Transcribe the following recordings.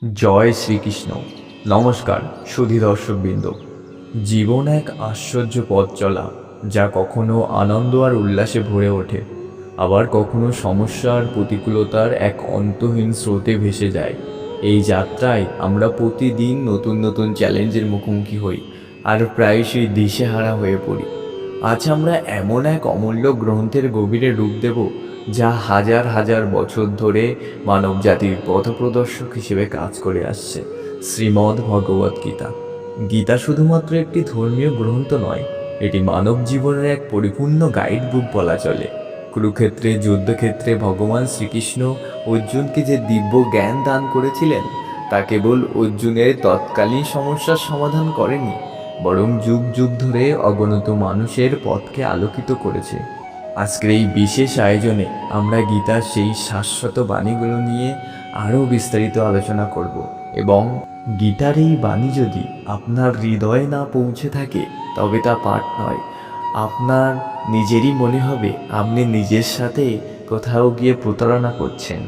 জয় শ্রীকৃষ্ণ। নমস্কার সুধী দর্শকবৃন্দ। জীবন এক আশ্চর্য পথ চলা, যা কখনো আনন্দ আর উল্লাসে ভরে ওঠে, আবার কখনো সমস্যা আর প্রতিকূলতার এক অন্তহীন স্রোতে ভেসে যায়। এই যাত্রায় আমরা প্রতিদিন নতুন নতুন চ্যালেঞ্জের মুখোমুখি হই আর প্রায়শই দিশেহারা হয়ে পড়ি। আজ আমরা এমন এক অমূল্য গ্রন্থের গভীরে ডুব দেব, যা হাজার হাজার বছর ধরে মানব জাতির পথপ্রদর্শক হিসেবে কাজ করে আসছে, শ্রীমদ্ ভগবদ্ গীতা। গীতা শুধুমাত্র একটি ধর্মীয় গ্রন্থ নয়, এটি মানব জীবনের এক পরিপূর্ণ গাইড বুক বলা চলে। কুরুক্ষেত্রে যুদ্ধক্ষেত্রে ভগবান শ্রীকৃষ্ণ অর্জুনকে যে দিব্য জ্ঞান দান করেছিলেন, তা কেবল অর্জুনের তৎকালীন সমস্যার সমাধান করেনি, বরং যুগ যুগ ধরে অগণিত মানুষের পথকে আলোকিত করেছে। আজকের এই বিশেষ আয়োজনে আমরা গীতার সেই শাশ্বত বাণীগুলো নিয়ে আরও বিস্তারিত আলোচনা করব, এবং গীতার এই বাণী যদি আপনার হৃদয়ে না পৌঁছে থাকে, তবে তা পাঠ নয়, আপনার নিজেরই মনে হবে আপনি নিজের সাথে কোথাও গিয়ে প্রতারণা করছেন।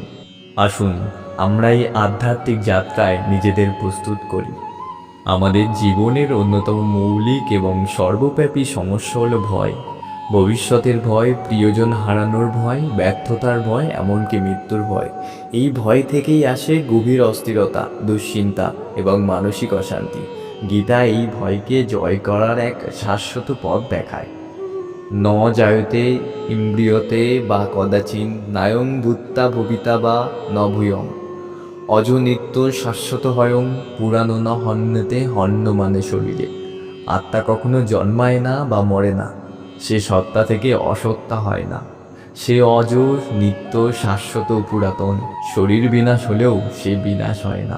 আসুন আমরা এই আধ্যাত্মিক যাত্রায় নিজেদের প্রস্তুত করি। আমাদের জীবনের অন্যতম মৌলিক এবং সর্বব্যাপী সমস্যা হলো ভয়। ভবিষ্যতের ভয়, প্রিয়জন হারানোর ভয়, ব্যর্থতার ভয়, এমনকি মৃত্যুর ভয়। এই ভয় থেকেই আসে গভীর অস্থিরতা, দুশ্চিন্তা এবং মানসিক অশান্তি। গীতা এই ভয়কে জয় করার এক শাশ্বত পথ দেখায়। ন জায়তে ইন্দ্রিয়তে বা কদাচিন নায়ং ভূত্তা ভবিতা বা ন ভূয়ং অজনিত্য শাশ্বত হয়ং পুরানো ন হন্যতে হন্য মানে শরীরে। আত্মা কখনো জন্মায় না বা মরে না, সে সত্তা থেকে অসত্তা হয় না। সে অজ, নিত্য, শাশ্বত, পুরাতন। শরীর বিনাশ হলেও সে বিনাশ হয় না।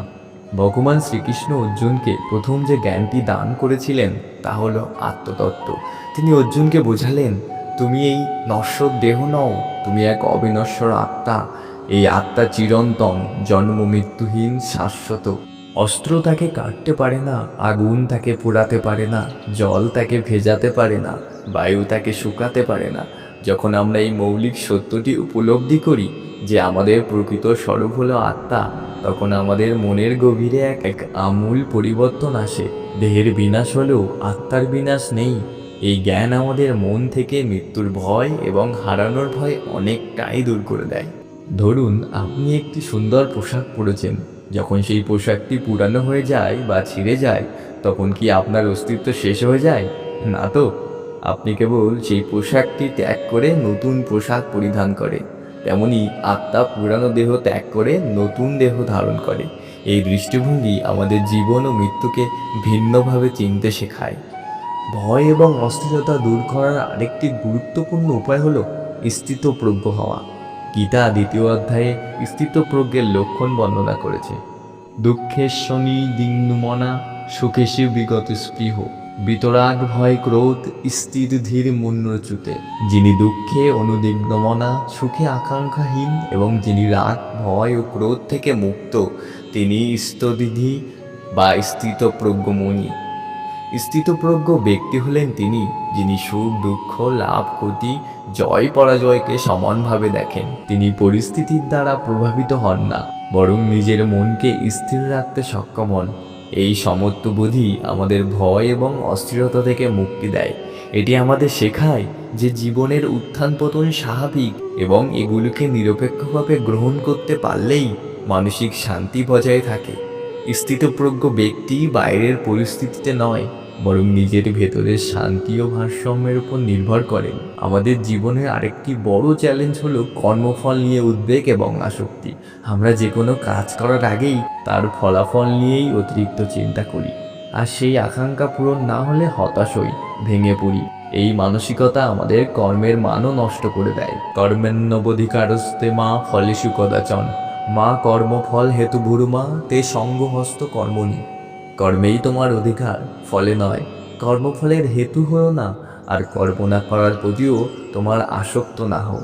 ভগবান শ্রীকৃষ্ণ অর্জুনকে প্রথম যে জ্ঞানটি দান করেছিলেন, তা হলো আত্মতত্ত্ব। তিনি অর্জুনকে বোঝালেন, তুমি এই নশ্বর দেহ নও, তুমি এক অবিনশ্বর আত্মা। এই আত্মা চিরন্তন, জন্ম মৃত্যুহীন, শাশ্বত। অস্ত্র তাকে কাটতে পারে না, আগুন তাকে পোড়াতে পারে না, জল তাকে ভেজাতে পারে না, বায়ু তাকে শুকাতে পারে না। যখন আমরা এই মৌলিক সত্যটি উপলব্ধি করি যে আমাদের প্রকৃত স্বরূপ হলো আত্মা, তখন আমাদের মনের গভীরে এক আমূল পরিবর্তন আসে। দেহের বিনাশ হলেও আত্মার বিনাশ নেই। এই জ্ঞান আমাদের মন থেকে মৃত্যুর ভয় এবং হারানোর ভয় অনেকটাই দূর করে দেয়। ধরুন আপনি একটি সুন্দর পোশাক পরেছেন, যখন সেই পোশাকটি পুরানো হয়ে যায় বা ছিঁড়ে যায়, তখন কি আপনার অস্তিত্ব শেষ হয়ে যায়? না তো। আপনি কেবল সেই পোশাকটি ত্যাগ করে নতুন পোশাক পরিধান করে। তেমনি আত্মা পুরানো দেহ ত্যাগ করে নতুন দেহ ধারণ করে। এই দৃষ্টিভঙ্গি আমাদের জীবন ও মৃত্যুকে ভিন্নভাবে চিনতে শেখায়। ভয় এবং অস্থিরতা দূর করার আরেকটি গুরুত্বপূর্ণ উপায় হলো স্থিতপ্রজ্ঞ হওয়া। গীতা ২য় অধ্যায়ে স্থিতপ্রজ্ঞের লক্ষণ বর্ণনা করেছে। দুঃখেশ্বনি দিগ্মনা সুখেশু বিগত স্পৃহ বিতরাগ ভয় ক্রোধ স্থির ধীর মুন্নচ্যুতে। যিনি দুঃখে অনুদিগ্নমনা, সুখে আকাঙ্ক্ষাহীন এবং যিনি রাগ, ভয় ও ক্রোধ থেকে মুক্ত, তিনি স্থিতধী বা স্থিতপ্রজ্ঞ মুনি। স্থিতপ্রজ্ঞ ব্যক্তি হলেন যিনি সুখ দুঃখ, লাভ ক্ষতি, জয় পরাজয়কে সমানভাবে দেখেন। তিনি পরিস্থিতির দ্বারা প্রভাবিত হন না, বরং নিজের মনকে স্থির রাখতে সক্ষম হন। এই সমত্ববোধই আমাদের ভয় এবং অস্থিরতা থেকে মুক্তি দেয়। এটি আমাদের শেখায় যে জীবনের উত্থান পতন স্বাভাবিক, এবং এগুলিকে নিরপেক্ষভাবে গ্রহণ করতে পারলেই মানসিক শান্তি বজায় থাকে। স্থিতপ্রজ্ঞ ব্যক্তি বাইরের পরিস্থিতিতে নয়, বরং নিজের ভেতরের শান্তি ও ভারসাম্যের উপর নির্ভর করেন। আমাদের জীবনের আরেকটি বড় চ্যালেঞ্জ হলো কর্মফল নিয়ে উদ্বেগ এবং আসক্তি। আমরা যে কোনো কাজ করার আগেই তার ফলাফল নিয়েই অতিরিক্ত চিন্তা করি, আর সেই আকাঙ্ক্ষা পূরণ না হলে হতাশ হই, ভেঙে পড়ি। এই মানসিকতা আমাদের কর্মের মানও নষ্ট করে দেয়। কর্মেন্নবধিকারস্তে মা ফলেষু কদাচন মা কর্মফল হেতু ভুরুমা তে সঙ্গহস্ত কর্মণি। কর্মেই তোমার অধিকার, ফলে নয়। কর্মফলের হেতু হও না, আর কর্ম না করার প্রতিও তোমার আসক্ত না হও।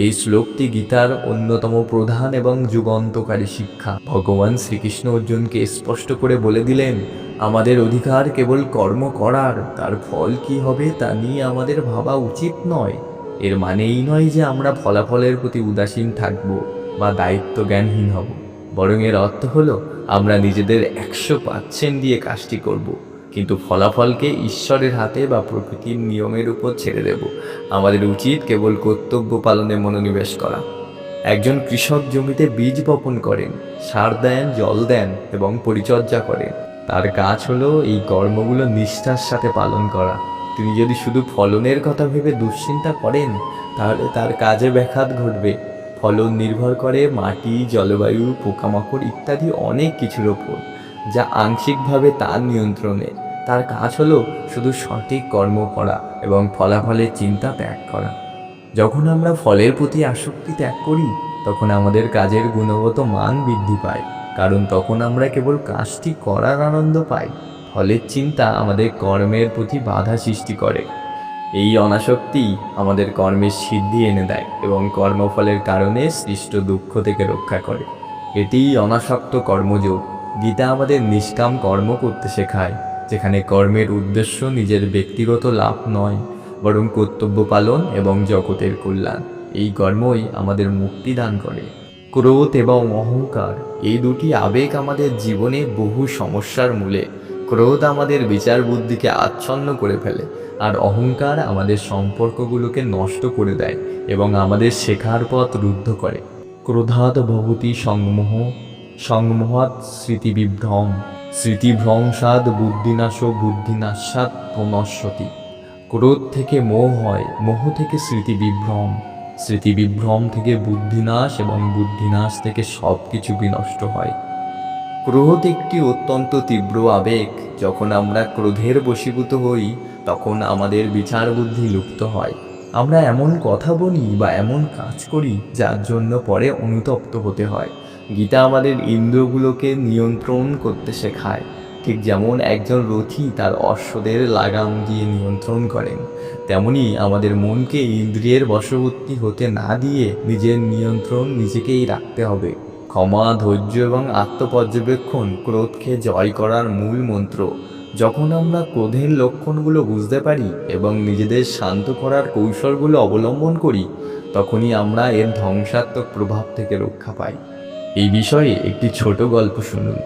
এই শ্লোকটি গীতার অন্যতম প্রধান এবং যুগান্তকারী শিক্ষা। ভগবান শ্রীকৃষ্ণ অর্জুনকে স্পষ্ট করে বলে দিলেন, আমাদের অধিকার কেবল কর্ম করার, তার ফল কি হবে তা নিয়ে আমাদের ভাবা উচিত নয়। এর মানে এই নয় যে আমরা ফলাফলের প্রতি উদাসীন থাকব বা দায়িত্ব জ্ঞানহীন হব, বরং এর অর্থ হলো আমরা নিজেদের 100% দিয়ে কাজটি করব, কিন্তু ফলাফলকে ঈশ্বরের হাতে বা প্রকৃতির নিয়মের উপর ছেড়ে দেব। আমাদের উচিত কেবল কর্তব্য পালনে মনোনিবেশ করা। একজন কৃষক জমিতে বীজ বপন করেন, সার দেন, জল দেন এবং পরিচর্যা করেন। তার কাজ হলো এই কর্মগুলো নিষ্ঠার সাথে পালন করা। তিনি যদি শুধু ফলনের কথা ভেবে দুশ্চিন্তা করেন, তাহলে তার কাজে ব্যাঘাত ঘটবে। ফলন নির্ভর করে মাটি, জলবায়ু, পোকামাকড় ইত্যাদি অনেক কিছুর ওপর, যা আংশিকভাবে তার নিয়ন্ত্রণে। তার কাজ হলো শুধু সঠিক কর্ম করা এবং ফলাফলের চিন্তা ত্যাগ করা। যখন আমরা ফলের প্রতি আসক্তি ত্যাগ করি, তখন আমাদের কাজের গুণগত মান বৃদ্ধি পায়, কারণ তখন আমরা কেবল কাজটি করার আনন্দ পাই। ফলের চিন্তা আমাদের কর্মের প্রতি বাধা সৃষ্টি করে। এই অনাসক্তি আমাদের কর্মের সিদ্ধি এনে দেয় এবং কর্মফলের কারণে সৃষ্ট দুঃখ থেকে রক্ষা করে। এটিই অনাসক্ত কর্মযোগ। গীতা আমাদের নিষ্কাম কর্ম করতে শেখায়, যেখানে কর্মের উদ্দেশ্য নিজের ব্যক্তিগত লাভ নয়, বরং কর্তব্য পালন এবং জগতের কল্যাণ। এই কর্মই আমাদের মুক্তি দান করে। ক্রোধ এবং অহংকার এই দুটি আবেগ আমাদের জীবনে বহু সমস্যার মূলে। ক্রোধ আমাদের বিচার বুদ্ধিকে আচ্ছন্ন করে ফেলে, আর অহংকার আমাদের সম্পর্কগুলোকে নষ্ট করে দেয় এবং আমাদের শেখার পথ রুদ্ধ করে। ক্রোধাৎ ভবতি সংমোহ, সংমোহাৎ স্মৃতিবিভ্রম, স্মৃতিভ্রংসাৎ বুদ্ধিনাশ, বুদ্ধিনাশাৎ প্রণশ্যতি। ক্রোধ থেকে মোহ হয়, মোহ থেকে স্মৃতিবিভ্রম, স্মৃতিবিভ্রম থেকে বুদ্ধিনাশ এবং বুদ্ধিনাশ থেকে সব কিছু বিনষ্ট হয়। ক্রোধ একটি অত্যন্ত তীব্র আবেগ। যখন আমরা ক্রোধের বশীভূত হই, তখন আমাদের বিচার বুদ্ধি লুপ্ত হয়। আমরা এমন কথা বলি বা এমন কাজ করি যার জন্য পরে অনুতপ্ত হতে হয়। গীতা আমাদের ইন্দ্রিয়গুলোকে নিয়ন্ত্রণ করতে শেখায়, ঠিক যেমন একজন রথী তার অশ্বদের লাগাম দিয়ে নিয়ন্ত্রণ করেন, তেমনি আমাদের মনকে ইন্দ্রিয়ের বশবর্তী হতে না দিয়ে নিজের নিয়ন্ত্রণ নিজেকেই রাখতে হবে। ক্ষমা, ধৈর্য এবং আত্মপর্যবেক্ষণ ক্রোধকে জয় করার মূল মন্ত্র। যখন আমরা ক্রোধের লক্ষণগুলো বুঝতে পারি এবং নিজেদের শান্ত করার কৌশলগুলো অবলম্বন করি, তখনই আমরা এর ধ্বংসাত্মক প্রভাব থেকে রক্ষা পাই। এই বিষয়ে একটি ছোট গল্প শুনুন।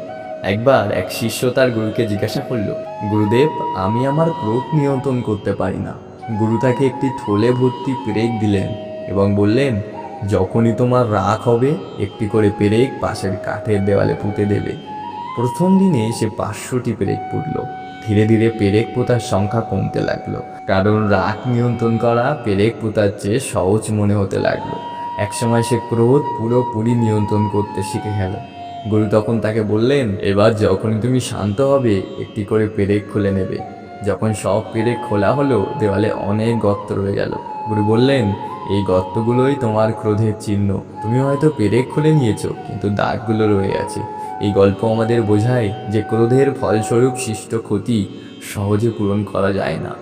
একবার এক শিষ্য তার গুরুকে জিজ্ঞাসা করল, গুরুদেব, আমি আমার ক্রোধ নিয়ন্ত্রণ করতে পারি না। গুরু তাকে একটি থলে ভর্তি পেরেক দিলেন এবং বললেন, যখনই তোমার রাগ হবে, একটি করে পেরেক পাশের কাঠের দেওয়ালে পুঁতে দেবে। প্রথম দিনে সে 500টি পেরেক পুঁতল। ধীরে ধীরে পেরেক পোঁতার সংখ্যা কমতে লাগলো, কারণ রাগ নিয়ন্ত্রণ করা পেরেক পোঁতার চেয়ে সহজ মনে হতে লাগলো। একসময় সে ক্রোধ পুরোপুরি নিয়ন্ত্রণ করতে শিখে গেল। গুরু তখন তাকে বললেন, এবার যখনই তুমি শান্ত হবে, একটি করে পেরেক খুলে নেবে। যখন সব পেরেক খোলা হলো, দেওয়ালে অনেক গর্ত রয়ে গেল। গুরু বললেন, এই গর্তগুলোই তোমার ক্রোধের চিহ্ন। তুমি হয়তো পেরেক খুলে নিয়েছো, কিন্তু দাগগুলো রয়ে আছে। এই গল্প আমাদের বোঝায় যে ক্রোধের ফলস্বরূপ সৃষ্ট ক্ষতি সহজে পূরণ করা যায় না।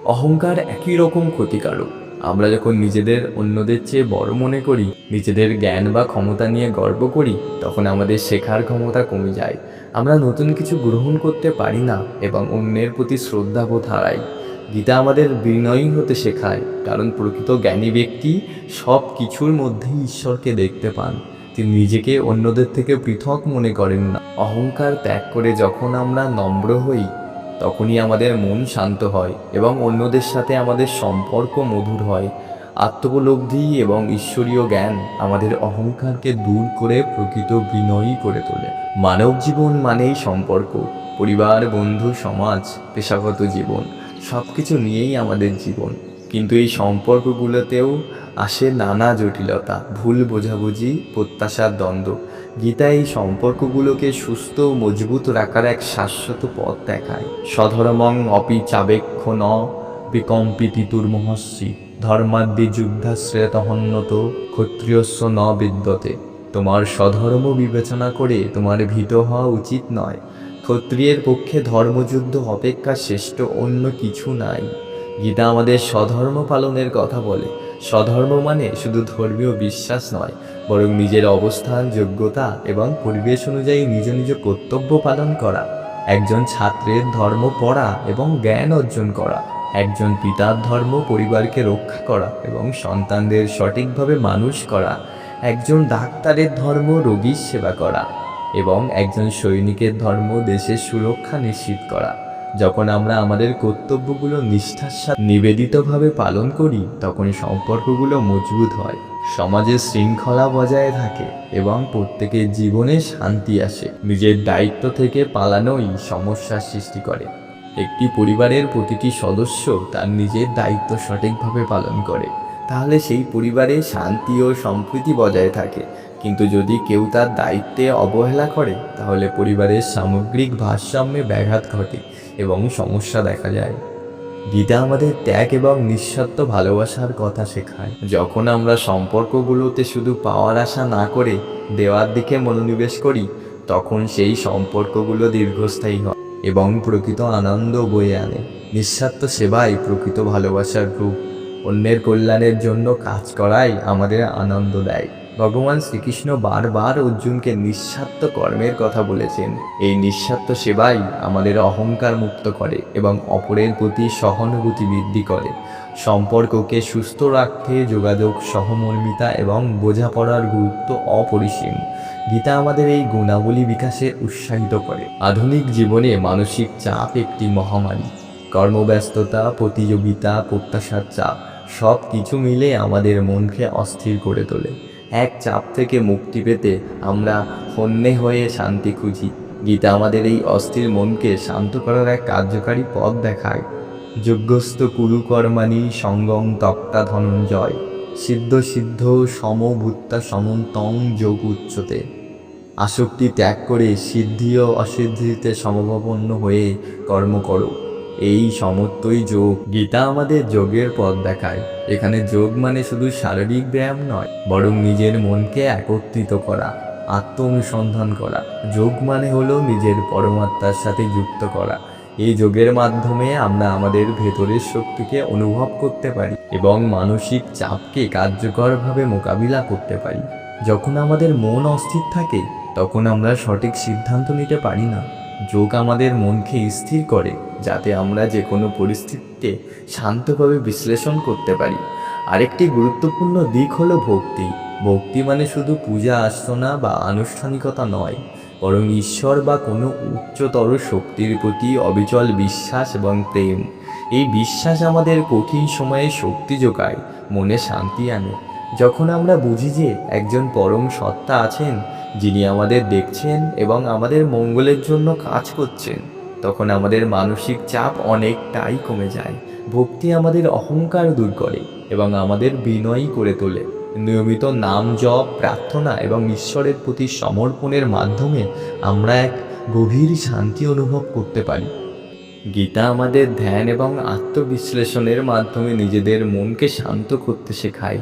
অহংকার একই রকম ক্ষতিকারক। আমরা যখন নিজেদের অন্যদের চেয়ে বড় মনে করি, নিজেদের জ্ঞান বা ক্ষমতা নিয়ে গর্ব করি, তখন আমাদের শেখার ক্ষমতা কমে যায়। আমরা নতুন কিছু গ্রহণ করতে পারি না এবং অন্যের প্রতি শ্রদ্ধাবোধ হারাই। গীতা আমাদের বিনয়ী হতে শেখায়, কারণ প্রকৃত জ্ঞানী ব্যক্তি সব কিছুর মধ্যেই ঈশ্বরকে দেখতে পান। তিনি নিজেকে অন্যদের থেকে পৃথক মনে করেন না। অহংকার ত্যাগ করে যখন আমরা নম্র হই, তখনই আমাদের মন শান্ত হয় এবং অন্যদের সাথে আমাদের সম্পর্ক মধুর হয়। আত্মোপলব্ধি এবং ঈশ্বরীয় জ্ঞান আমাদের অহংকারকে দূর করে প্রকৃত বিনয়ী করে তোলে। মানব জীবন মানেই সম্পর্ক। পরিবার, বন্ধু, সমাজ, পেশাগত জীবন, সব কিছু নিয়েই আমাদের জীবন। কিন্তু এই সম্পর্কগুলোতেও আসে নানা জটিলতা, ভুল বোঝাবুঝি, প্রত্যাশার দ্বন্দ্ব। গীতা এই সম্পর্কগুলোকে সুস্থ ও মজবুত রাখার এক শাশ্বত পথ দেখায়। স্বধর্মং অপি চাবেক্ষ ন বিকম্পিতিতুর্মহস্যি, ধর্মাদ্যি যুদ্ধাশ্রয়তহন্যত ক্ষত্রিয়স্য ন বিদ্যতে। তোমার স্বধর্ম বিবেচনা করে তোমার ভীত হওয়া উচিত নয়। ক্ষত্রিয়ের পক্ষে ধর্মযুদ্ধ অপেক্ষা শ্রেষ্ঠ অন্য কিছু নাই। গীতা আমাদের স্বধর্ম পালনের কথা বলে। স্বধর্ম মানে শুধু ধর্মীয় বিশ্বাস নয়, বরং নিজের অবস্থান, যোগ্যতা এবং পরিবেশ অনুযায়ী নিজ নিজ কর্তব্য পালন করা। একজন ছাত্রের ধর্ম পড়া এবং জ্ঞান অর্জন করা। একজন পিতার ধর্ম পরিবারকে রক্ষা করা এবং সন্তানদের সঠিকভাবে মানুষ করা। একজন ডাক্তারের ধর্ম রোগীর সেবা করা। এবং একজন সৈনিকের ধর্ম দেশের সুরক্ষা নিশ্চিত করা। যখন আমরা আমাদের কর্তব্যগুলো নিষ্ঠার সাথে নিবেদিতভাবে পালন করি, তখন সম্পর্কগুলো মজবুত হয়, সমাজের শৃঙ্খলা বজায় থাকে এবং প্রত্যেকের জীবনে শান্তি আসে। নিজের দায়িত্ব থেকে পালানোই সমস্যার সৃষ্টি করে। একটি পরিবারের প্রতিটি সদস্য তার নিজের দায়িত্ব সঠিকভাবে পালন করে, তাহলে সেই পরিবারে শান্তি ও সম্প্রীতি বজায় থাকে। কিন্তু যদি কেউ তার দায়িত্বে অবহেলা করে, তাহলে পরিবারের সামগ্রিক ভারসাম্যে ব্যাঘাত ঘটে এবং সমস্যা দেখা যায়। গীতা আমাদের ত্যাগ এবং নিঃস্বার্থ ভালোবাসার কথা শেখায়। যখন আমরা সম্পর্কগুলোতে শুধু পাওয়ার আশা না করে দেওয়ার দিকে মনোনিবেশ করি, তখন সেই সম্পর্কগুলো দীর্ঘস্থায়ী হয় এবং প্রকৃত আনন্দ বয়ে আনে। নিঃস্বার্থ সেবাই প্রকৃত ভালোবাসার রূপ। অন্যের কল্যাণের জন্য কাজ করাই আমাদের আনন্দ দেয়। ভগবান শ্রীকৃষ্ণ বারবার অর্জুনকে নিঃস্বার্থ কর্মের কথা বলেছেন। এই নিঃস্বার্থ সেবাই আমাদের অহংকার মুক্ত করে এবং অপরের প্রতি সহানুভূতি বৃদ্ধি করে। সম্পর্ককে সুস্থ রাখতে যোগাযোগ, সহমর্মিতা এবং বোঝাপড়ার গুরুত্ব অপরিসীম। গীতা আমাদের এই গুণাবলী বিকাশে উৎসাহিত করে। আধুনিক জীবনে মানসিক চাপ একটি মহামারী। কর্মব্যস্ততা, প্রতিযোগিতা, প্রত্যাশার চাপ সব কিছু মিলে আমাদের মনকে অস্থির করে তোলে। এক চাপ থেকে মুক্তি পেতে আমরা হন্যে হয়ে শান্তি খুঁজি। গীতা আমাদের এই অস্থির মনকে শান্ত করার এক কার্যকারী পথ দেখায়। যজ্ঞস্থ কুরু কর্মাণি সঙ্গং তক্তা ধনঞ্জয় সিদ্ধ সিদ্ধ সমভূতা সমন্তং যোগ উচ্চতে। আসক্তি ত্যাগ করে সিদ্ধি ও অসিদ্ধিতে সমভাবাপন্ন হয়ে কর্ম করো, এই সমত্বই যোগ। গীতা আমাদের যোগের পথ দেখায়। এখানে যোগ মানে শুধু শারীরিক ব্যায়াম নয়, বরং নিজের মনকে একত্রিত করা, আত্ম অনুসন্ধান করা। যোগ মানে হলো নিজের পরমাত্মার সাথে যুক্ত করা। এই যোগের মাধ্যমে আমরা আমাদের ভেতরের শক্তিকে অনুভব করতে পারি এবং মানসিক চাপকে কার্যকরভাবে মোকাবিলা করতে পারি। যখন আমাদের মন অস্থির থাকে, তখন আমরা সঠিক সিদ্ধান্ত নিতে পারি না। যোগ আমাদের মনকে স্থির করে, যাতে আমরা যে কোনো পরিস্থিতিতে শান্তভাবে বিশ্লেষণ করতে পারি। আরেকটি গুরুত্বপূর্ণ দিক হলো ভক্তি। ভক্তি মানে শুধু পূজা আর্চনা বা আনুষ্ঠানিকতা নয়, বরং ঈশ্বর বা কোনো উচ্চতর শক্তির প্রতি অবিচল বিশ্বাস এবং প্রেম। এই বিশ্বাস আমাদের কঠিন সময়ে শক্তি যোগায়, মনে শান্তি আনে। যখন আমরা বুঝি যে একজন পরম সত্তা আছেন, যিনি আমাদের দেখছেন এবং আমাদের মঙ্গলের জন্য কাজ করছেন, তখন আমাদের মানসিক চাপ অনেকটাই কমে যায়। ভক্তি আমাদের অহংকার দূর করে এবং আমাদের বিনয়ী করে তোলে। নিয়মিত নাম জপ, প্রার্থনা এবং ঈশ্বরের প্রতি সমর্পণের মাধ্যমে আমরা এক গভীর শান্তি অনুভব করতে পারি। গীতা আমাদের ধ্যান এবং আত্মবিশ্লেষণের মাধ্যমে নিজেদের মনকে শান্ত করতে শেখায়।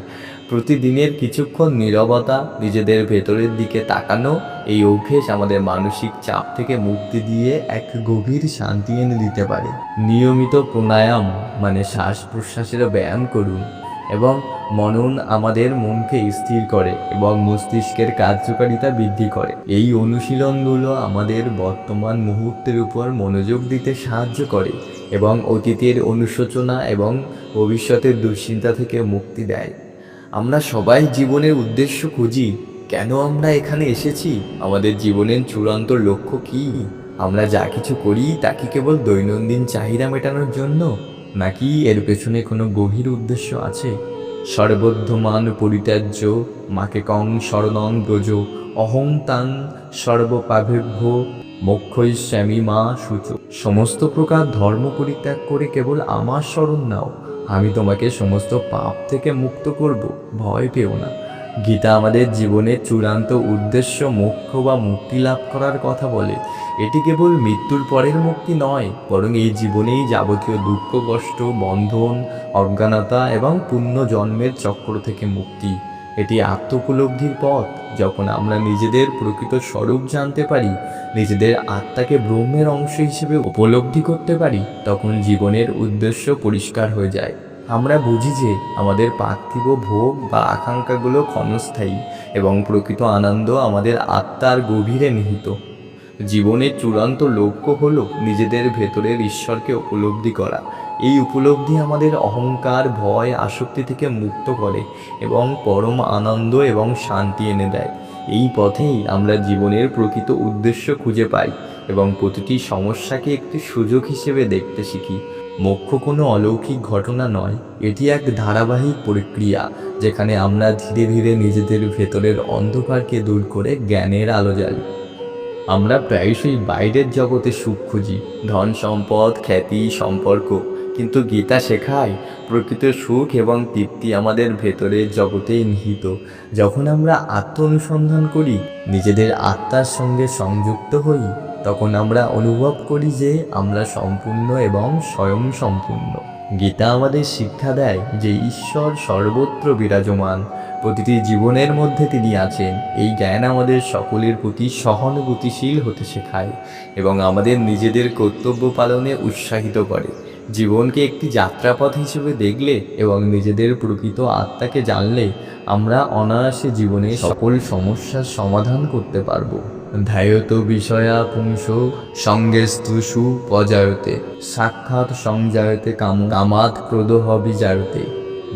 প্রতিদিনের কিছুক্ষণ নীরবতা, নিজেদের ভেতরের দিকে তাকানো, এই অভ্যেস আমাদের মানসিক চাপ থেকে মুক্তি দিয়ে এক গভীর শান্তি এনে দিতে পারে। নিয়মিত প্রাণায়াম মানে শ্বাস প্রশ্বাসের ব্যায়াম করুন এবং মনন আমাদের মনকে স্থির করে এবং মস্তিষ্কের কার্যকারিতা বৃদ্ধি করে। এই অনুশীলনগুলো আমাদের বর্তমান মুহূর্তের উপর মনোযোগ দিতে সাহায্য করে এবং অতীতের অনুশোচনা এবং ভবিষ্যতের দুশ্চিন্তা থেকে মুক্তি দেয়। আমরা সবাই জীবনের উদ্দেশ্য খুঁজি। কেন আমরা এখানে এসেছি? আমাদের জীবনের চূড়ান্ত লক্ষ্য কী? আমরা যা কিছু করি তা কি কেবল দৈনন্দিন চাহিদা মেটানোর জন্য, নাকি এর পেছনে কোনো গভীর উদ্দেশ্য আছে? সর্বদ্ধমান পরিত্যাজ্য মাকে কং শরণং ব্রজ অহং তাং সর্বপাভেভ্য মোক্ষয়িষ্যামি মা শুচ। সমস্ত প্রকার ধর্ম পরিত্যাগ করে কেবল আমার শরণ নাও, আমি তোমাকে সমস্ত পাপ থেকে মুক্ত করব, ভয় পেও না। গীতা আমাদের জীবনের চূড়ান্ত উদ্দেশ্য মোক্ষ বা মুক্তি লাভ করার কথা বলে। এটি কেবল মৃত্যুর পরের মুক্তি নয়, বরং এই জীবনেই যাবতীয় দুঃখ, কষ্ট, বন্ধন, অজ্ঞানতা এবং পুণ্যজন্মের চক্র থেকে মুক্তি। এটি আত্মোপলব্ধির পথ। যখন আমরা নিজেদের প্রকৃত স্বরূপ জানতে পারি, নিজেদের আত্মাকে ব্রহ্মের অংশ হিসেবে উপলব্ধি করতে পারি, তখন জীবনের উদ্দেশ্য পরিষ্কার হয়ে যায়। আমরা বুঝি যে আমাদের পার্থিব ভোগ বা আকাঙ্ক্ষাগুলো ক্ষণস্থায়ী এবং প্রকৃত আনন্দ আমাদের আত্মার গভীরে নিহিত। জীবনের চূড়ান্ত লক্ষ্য হলো নিজেদের ভেতরের ঈশ্বরকে উপলব্ধি করা। এই উপলব্ধি আমাদের অহংকার, ভয়, আসক্তি থেকে মুক্ত করে এবং পরম আনন্দ এবং শান্তি এনে দেয়। এই পথেই আমরা জীবনের প্রকৃত উদ্দেশ্য খুঁজে পাই এবং প্রতিটি সমস্যাকে একটি সুযোগ হিসেবে দেখতে শিখি। মোক্ষ কোনো অলৌকিক ঘটনা নয়, এটি এক ধারাবাহিক প্রক্রিয়া যেখানে আমরা ধীরে ধীরে নিজেদের ভেতরের অন্ধকারকে দূর করে জ্ঞানের আলো জ্বালি। আমরা প্রায়শই বাইরের জগতে সুখ খুঁজি, ধন সম্পদ, খ্যাতি, সম্পর্ক, কিন্তু গীতা শেখায় প্রকৃত সুখ এবং তৃপ্তি আমাদের ভেতরের জগতেই নিহিত। যখন আমরা আত্ম অনুসন্ধান করি, নিজেদের আত্মার সঙ্গে সংযুক্ত হই, তখন আমরা অনুভব করি যে আমরা সম্পূর্ণ এবং স্বয়ং সম্পূর্ণ। গীতা আমাদের শিক্ষা দেয় যে ঈশ্বর সর্বত্র বিরাজমান, প্রতিটি জীবনের মধ্যে তিনি আছেন। এই জ্ঞান আমাদের সকলের প্রতি সহানুভূতিশীল হতে শেখায় এবং আমাদের নিজেদের কর্তব্য পালনে উৎসাহিত করে। জীবনকে একটি যাত্রাপথ হিসেবে দেখলে এবং নিজেদের প্রকৃত আত্মাকে জানলে আমরা অনায়াসে জীবনে সকল সমস্যার সমাধান করতে পারবো। ধ্যায়ত বিষয়া পুংস সঙ্গেস্তু সুপজায়তে সাক্ষাৎ সংজায়তে কামাৎ ক্রোধঃ বিজায়তে।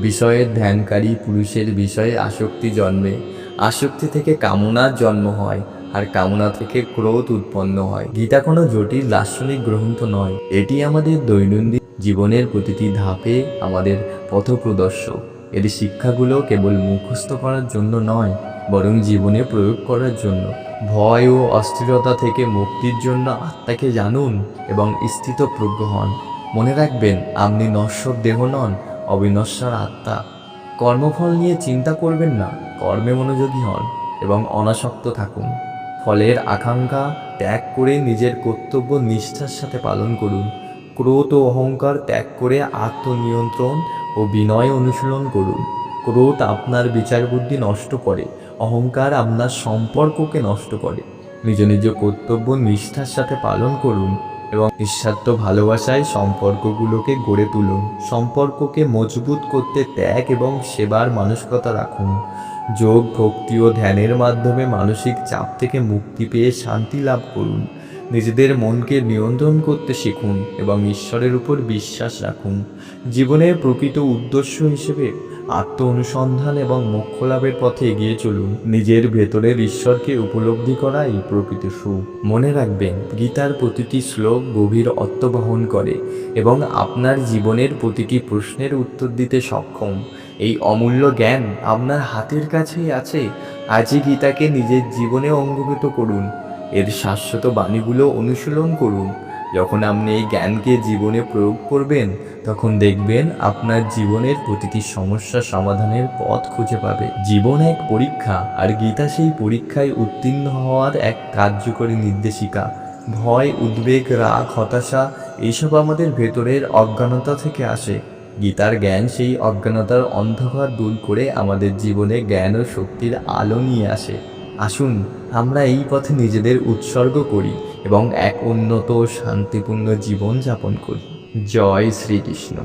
বিষয়ের ধ্যানকারী পুরুষের বিষয়ে আসক্তি জন্মে, আসক্তি থেকে কামনার জন্ম হয়, আর কামনা থেকে ক্রোধ উৎপন্ন হয়। গীতা কোনো জটিল দার্শনিক গ্রন্থ নয়, এটি আমাদের দৈনন্দিন জীবনের প্রতিটি ধাপে আমাদের পথপ্রদর্শক। এর শিক্ষাগুলো কেবল মুখস্থ করার জন্য নয়, বরং জীবনে প্রয়োগ করার জন্য। ভয় ও অস্থিরতা থেকে মুক্তির জন্য আত্মাকে জানুন এবং স্থিতপ্রজ্ঞ হন। মনে রাখবেন, আপনি নশ্বর দেহ নন, অবিনশ্বর আত্মা। কর্মফল নিয়ে চিন্তা করবেন না, কর্মে মনোযোগী হন এবং অনাসক্ত থাকুন। ফলের আকাঙ্ক্ষা ত্যাগ করে নিজের কর্তব্য নিষ্ঠার সাথে পালন করুন। ক্রোধ ও অহংকার ত্যাগ করে আত্মনিয়ন্ত্রণ ও বিনয় অনুশীলন করুন। ক্রোধ আপনার বিচার বুদ্ধি নষ্ট করে, অহংকার আপনার সম্পর্ককে নষ্ট করে। নিজ নিজ কর্তব্য নিষ্ঠার সাথে পালন করুন এবং নিঃস্বার্থ ভালোবাসায় সম্পর্কগুলোকে গড়ে তুলুন। সম্পর্ককে মজবুত করতে ত্যাগ এবং সেবার মানসিকতা রাখুন। যোগ, ভক্তি ও ধ্যানের মাধ্যমে মানসিক চাপ থেকে মুক্তি পেয়ে শান্তি লাভ করুন। নিজেদের মনকে নিয়ন্ত্রণ করতে শিখুন এবং ঈশ্বরের উপর বিশ্বাস রাখুন। জীবনের প্রকৃত উদ্দেশ্য হিসেবে আত্ম অনুসন্ধান এবং মোক্ষ লাভের পথে এগিয়ে চলুন। নিজের ভেতরের ঈশ্বরকে উপলব্ধি করাই প্রকৃত সুখ। মনে রাখবেন, গীতার প্রতিটি শ্লোক গভীর অর্থ বহন করে এবং আপনার জীবনের প্রতিটি প্রশ্নের উত্তর দিতে সক্ষম। এই অমূল্য জ্ঞান আপনার হাতের কাছেই আছে। আজই গীতাকে নিজের জীবনে অঙ্গীভূত করুন, এর শাশ্বত বাণীগুলো অনুশীলন করুন। যখন আপনি এই জ্ঞানকে জীবনে প্রয়োগ করবেন, তখন দেখবেন আপনার জীবনের প্রতিটি সমস্যা সমাধানের পথ খুঁজে পাবে। জীবন এক পরীক্ষা, আর গীতা সেই পরীক্ষায় উত্তীর্ণ হওয়ার এক কার্যকরী নির্দেশিকা। ভয়, উদ্বেগ, রাগ, হতাশা এইসব আমাদের ভেতরের অজ্ঞানতা থেকে আসে। গীতার জ্ঞান সেই অজ্ঞানতার অন্ধকার দূর করে আমাদের জীবনে জ্ঞান ও শক্তির আলো নিয়ে আসে। আসুন আমরা এই পথে নিজেদের উৎসর্গ করি এবং এক উন্নত ও শান্তিপূর্ণ জীবন যাপন করি। জয় শ্রীকৃষ্ণ।